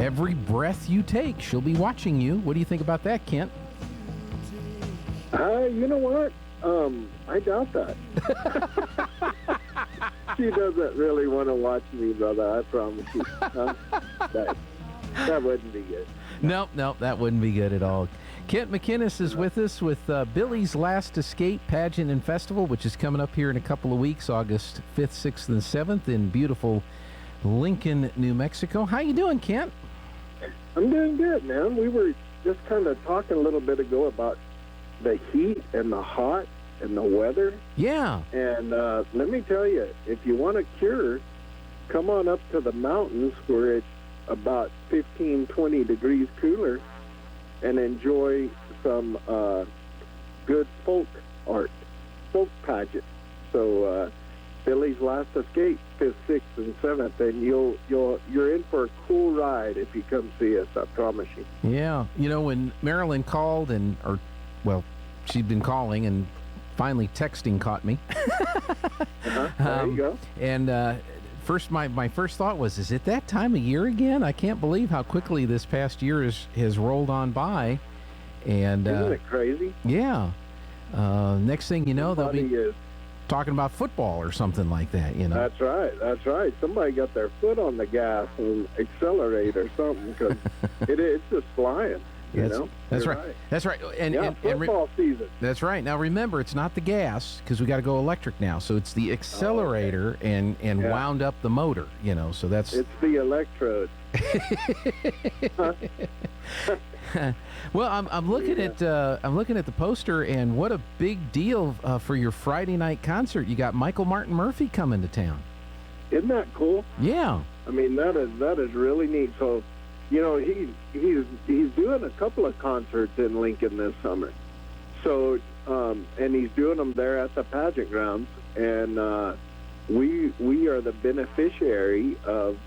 Every breath you take, she'll be watching you. What do you think about that, Kent? You know what? I doubt that. She doesn't really want to watch me, brother. I promise you. That wouldn't be good. Nope, that wouldn't be good at all. Kent McKinnis is with us with Billy's Last Escape Pageant and Festival, which is coming up here in a couple of weeks, August 5th, 6th, and 7th in beautiful Lincoln, New Mexico. How you doing, Kent? I'm doing good, man. We were just kind of talking a little bit ago about the heat and the hot and the weather. Yeah. And let me tell you, if you want a cure, come on up to the mountains where it's about 15, 20 degrees cooler and enjoy some good folk art, folk pageant. So Billy's Last Escape, 5th, 6th, and 7th, and you're in for a cool ride if you come see us, I promise you. Yeah. You know, when Marilyn called she'd been calling and finally texting caught me. There you go. And my first thought was, is it that time of year again? I can't believe how quickly this past year has rolled on by. And isn't it crazy? Yeah. Next thing you know, they'll be talking about football or something like that, you know. That's right. Somebody got their foot on the gas and accelerate or something, because it's just flying. That's right. That's right. And football season. That's right. Now remember, it's not the gas, because we got to go electric now. So it's the accelerator and wound up the motor. So it's the electrode. Well, I'm looking at the poster, and what a big deal for your Friday night concert. You got Michael Martin Murphey coming to town. Isn't that cool? Yeah. I mean, that is really neat. So, he's doing a couple of concerts in Lincoln this summer. So, and he's doing them there at the pageant grounds, and we are the beneficiary of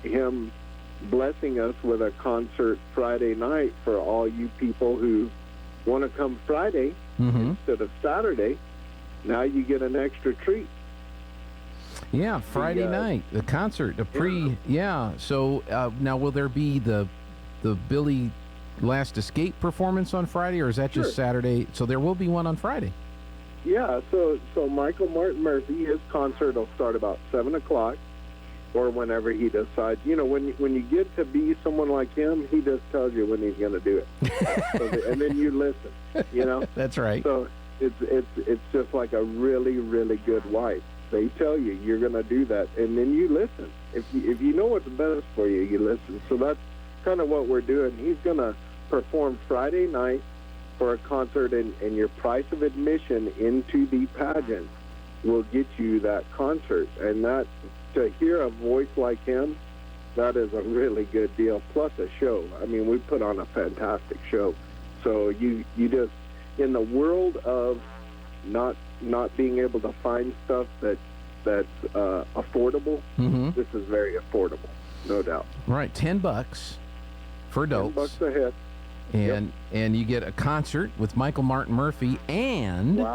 him blessing us with a concert Friday night for all you people who want to come Friday instead of Saturday. Now you get an extra treat. Yeah, Friday night, the concert, So now will there be the Billy Last Escape performance on Friday, or is that just Saturday? So there will be one on Friday. Yeah, so Michael Martin Murphy, his concert will start about 7 o'clock, or whenever he decides. When you get to be someone like him, he just tells you when he's going to do it, and then you listen. That's right. So it's just like a really, really good wife. They tell you you're going to do that, and then you listen. If you know what's best for you, you listen. So that's kind of what we're doing. He's going to perform Friday night for a concert, and your price of admission into the pageant will get you that concert. And that, to hear a voice like him, that is a really good deal, plus a show. I mean, we put on a fantastic show. So you just, in the world of not being able to find stuff that's affordable, this is very affordable, no doubt. Right, $10 for adults. $10 a head. And you get a concert with Michael Martin Murphy, and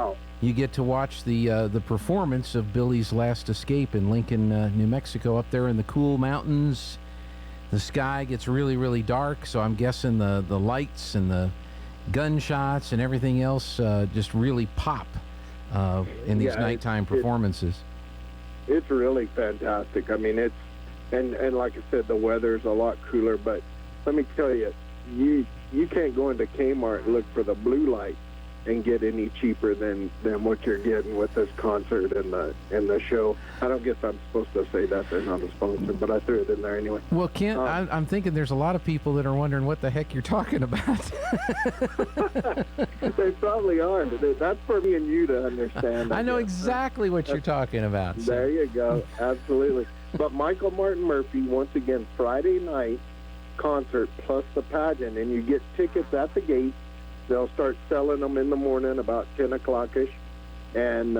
you get to watch the performance of Billy's Last Escape in Lincoln, New Mexico, up there in the cool mountains. The sky gets really, really dark, so I'm guessing the lights and the gunshots and everything else just really pop in these nighttime performances. It's really fantastic. I mean, it's and like I said, the weather's a lot cooler, but let me tell you, you can't go into Kmart and look for the blue light and get any cheaper than what you're getting with this concert and the show. I don't guess I'm supposed to say that, they're not a sponsor, but I threw it in there anyway. Well, Kent, I'm thinking there's a lot of people that are wondering what the heck you're talking about. They probably are. That's for me and you to understand. I know exactly what you're talking about. So. There you go. Absolutely. But Michael Martin Murphy, once again, Friday night concert plus the pageant, and you get tickets at the gate. They'll start selling them in the morning about 10 o'clock-ish, and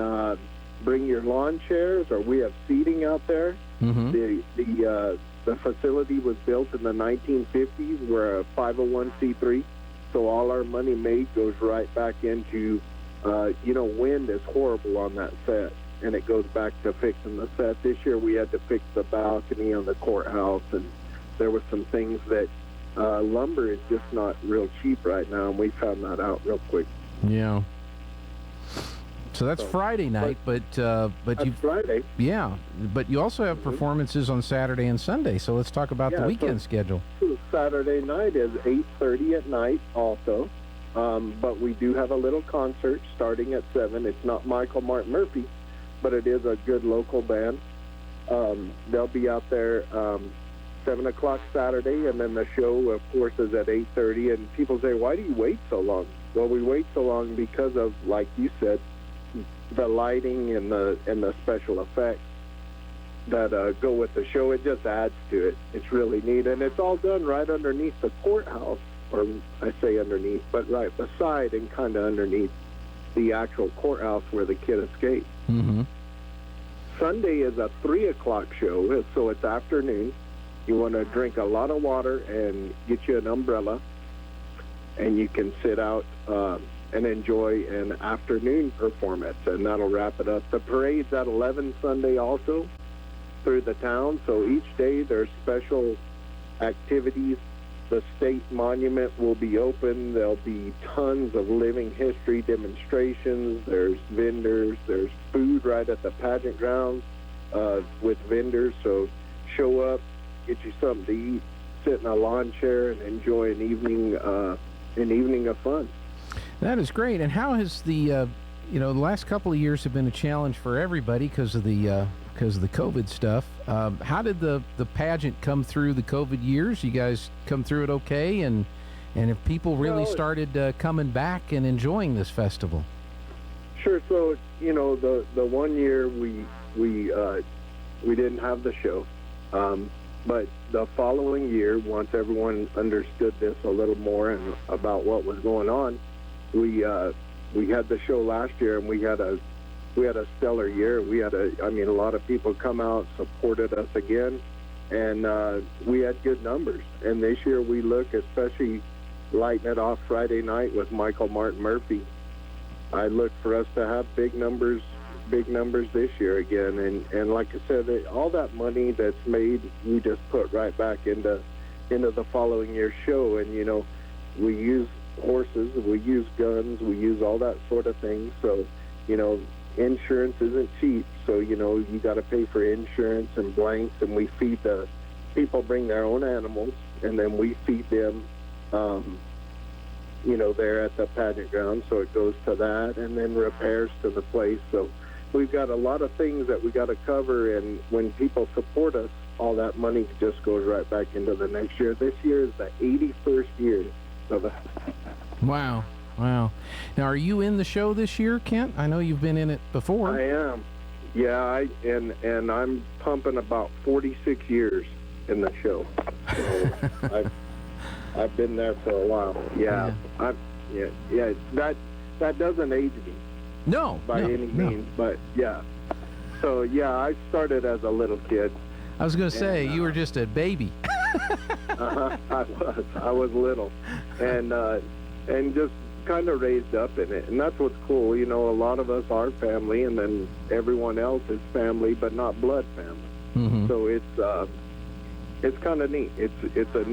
bring your lawn chairs, or we have seating out there. The facility was built in the 1950s. We're a 501c3, so all our money made goes right back into, wind is horrible on that set, and it goes back to fixing the set. This year we had to fix the balcony on the courthouse and there were some things that lumber is just not real cheap right now, and we found that out real quick. Yeah. So that's Friday night, but that's Friday. Yeah, but you also have performances on Saturday and Sunday. So let's talk about the weekend schedule. So Saturday night is 8:30 at night, also, but we do have a little concert starting at 7. It's not Michael Martin Murphy, but it is a good local band. They'll be out there 7 o'clock Saturday, and then the show, of course, is at 8:30. And people say, "Why do you wait so long?" Well, we wait so long because of, like you said, the lighting and the special effects that go with the show. It just adds to it. It's really neat, and it's all done right underneath the courthouse, or I say underneath, but right beside and kind of underneath the actual courthouse where the kid escaped. Mm-hmm. Sunday is a 3 o'clock show, so it's afternoon. You want to drink a lot of water and get you an umbrella, and you can sit out and enjoy an afternoon performance, and that'll wrap it up. The parade's at 11 Sunday also through the town, so each day there's special activities. The state monument will be open. There'll be tons of living history demonstrations. There's vendors. There's food right at the pageant grounds with vendors, so show up, get you something to eat, sit in a lawn chair, and enjoy an evening of fun. That is great. And how has the last couple of years have been a challenge for everybody because of the COVID stuff. How did the pageant come through the COVID years? You guys come through it okay? And have people really started coming back and enjoying this festival? Sure. So the 1 year we didn't have the show, but the following year, once everyone understood this a little more and about what was going on, we had the show last year, and we had a stellar year. We had a lot of people come out, supported us again, and we had good numbers. And this year we look, especially lighting it off Friday night with Michael Martin Murphy, I look for us to have big numbers this year again. And like I said, all that money that's made, we just put right back into the following year's show. And we use horses, we use guns, we use all that sort of thing. So insurance isn't cheap, so you got to pay for insurance and blanks, and we feed the people, bring their own animals, and then we feed them there at the pageant ground, so it goes to that, and then repairs to the place. So we've got a lot of things that we got to cover, and when people support us, all that money just goes right back into the next year. This year is the 81st year of it. Wow. Now, are you in the show this year, Kent? I know you've been in it before. I am. Yeah, and I'm pumping about 46 years in the show. So I've been there for a while. Yeah. That doesn't age me. No, by any means, but yeah. So yeah, I started as a little kid. I was going to say you were just a baby. I was little, and just kind of raised up in it, and that's what's cool. A lot of us are family, and then everyone else is family, but not blood family. Mm-hmm. So it's kind of neat. It's a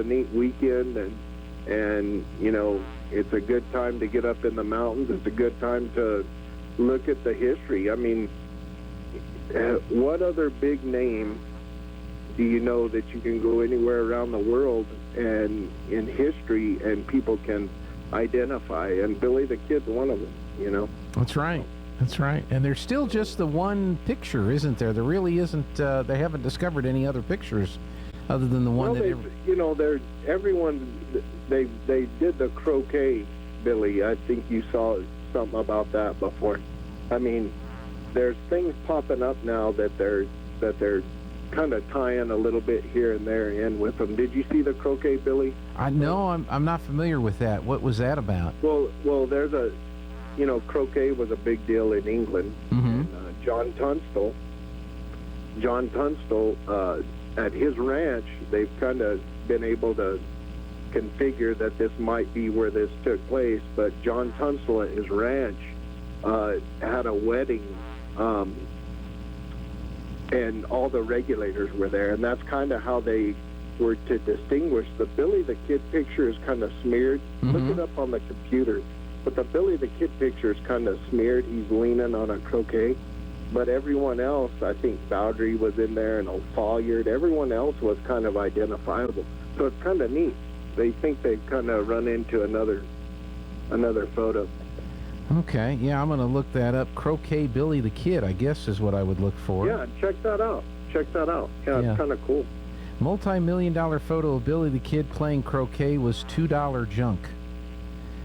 neat weekend, and it's a good time to get up in the mountains. It's a good time to look at the history. I mean, what other big name do you know that you can go anywhere around the world and in history and people can identify? And Billy the Kid's one of them, That's right. And there's still just the one picture, isn't there? There really isn't. They haven't discovered any other pictures other than the one they did the croquet, Billy. I think you saw something about that before. I mean, there's things popping up now that they're kind of tying a little bit here and there in with them. Did you see the croquet, Billy? No, I'm not familiar with that. What was that about? Well, there's croquet was a big deal in England. Mm-hmm. And John Tunstall, at his ranch, they've kind of been able to configure that this might be where this took place. But John Tunstall at his ranch had a wedding, and all the regulators were there, and that's kind of how they were to distinguish. The Billy the Kid picture is kind of smeared. Look it up on the computer. But the Billy the Kid picture is kind of smeared. He's leaning on a croquet. But everyone else, I think Bowdry was in there and O'Folliard, everyone else was kind of identifiable. So it's kind of neat. They think they've kind of run into another photo. Okay, yeah, I'm going to look that up. Croquet Billy the Kid, I guess, is what I would look for. Yeah, check that out. Yeah, it's kind of cool. Multi-million-dollar photo of Billy the Kid playing croquet was $2 junk.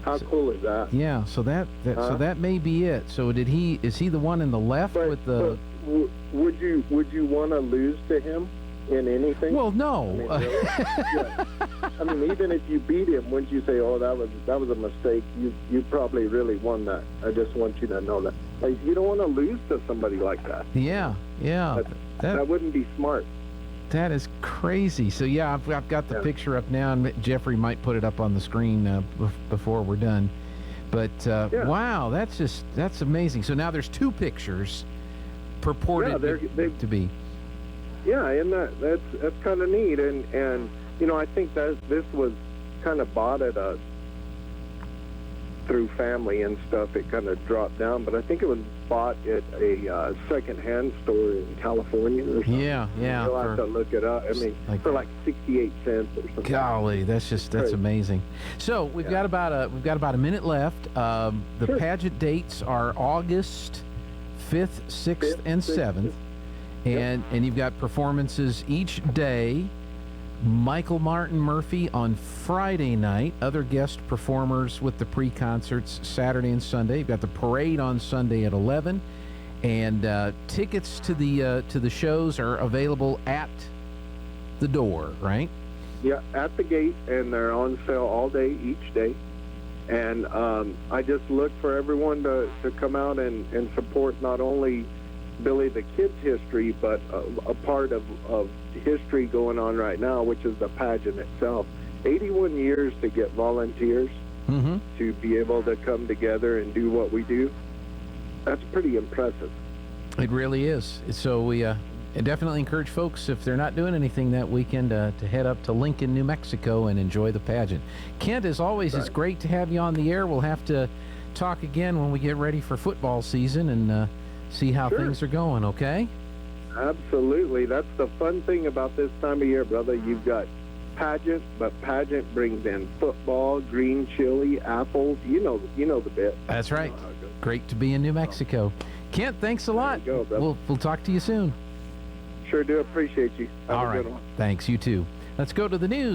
How cool is that? Yeah, so that may be it. So is he the one in the left with the? But would you want to lose to him in anything? Well, no. I mean, really? Yeah. I mean, even if you beat him, wouldn't you say, "Oh, that was a mistake"? You probably really won that. I just want you to know that. Like, you don't want to lose to somebody like that. Yeah. That wouldn't be smart. That is crazy. So yeah, I've got the picture up now, and Jeffrey might put it up on the screen before we're done. But wow, that's amazing. So now there's two pictures purported to be. Yeah, and that's kind of neat. And you know, I think that this was kind of bought through family and stuff. It kind of dropped down, but I think it was bought at a second-hand store in California or something. Yeah. You'll have to look it up. I mean, for like 68 cents or something. Golly, that's amazing. So we've got about a minute left. The pageant dates are August 5th, 6th, and 7th, and you've got performances each day. Michael Martin Murphy on Friday night, other guest performers with the pre-concerts Saturday and Sunday. You've got the parade on Sunday at 11, and tickets to the shows are available at the door, right? Yeah, at the gate, and they're on sale all day, each day. And I just look for everyone to come out and support not only Billy the Kid's history, but a part of history going on right now, which is the pageant itself. 81 years to get volunteers to be able to come together and do what we do. That's pretty impressive. It really is. So we definitely encourage folks, if they're not doing anything that weekend, to head up to Lincoln, New Mexico and enjoy the pageant. Kent, as always, it's great to have you on the air. We'll have to talk again when we get ready for football season and see how things are going, okay? Absolutely. That's the fun thing about this time of year, brother. You've got pageant, but pageant brings in football, green chili, apples. You know the bit. That's right. Great to be in New Mexico. Kent, thanks a lot. There you go, We'll talk to you soon. Sure do appreciate you. Have All a right. good one. Thanks. You too. Let's go to the news.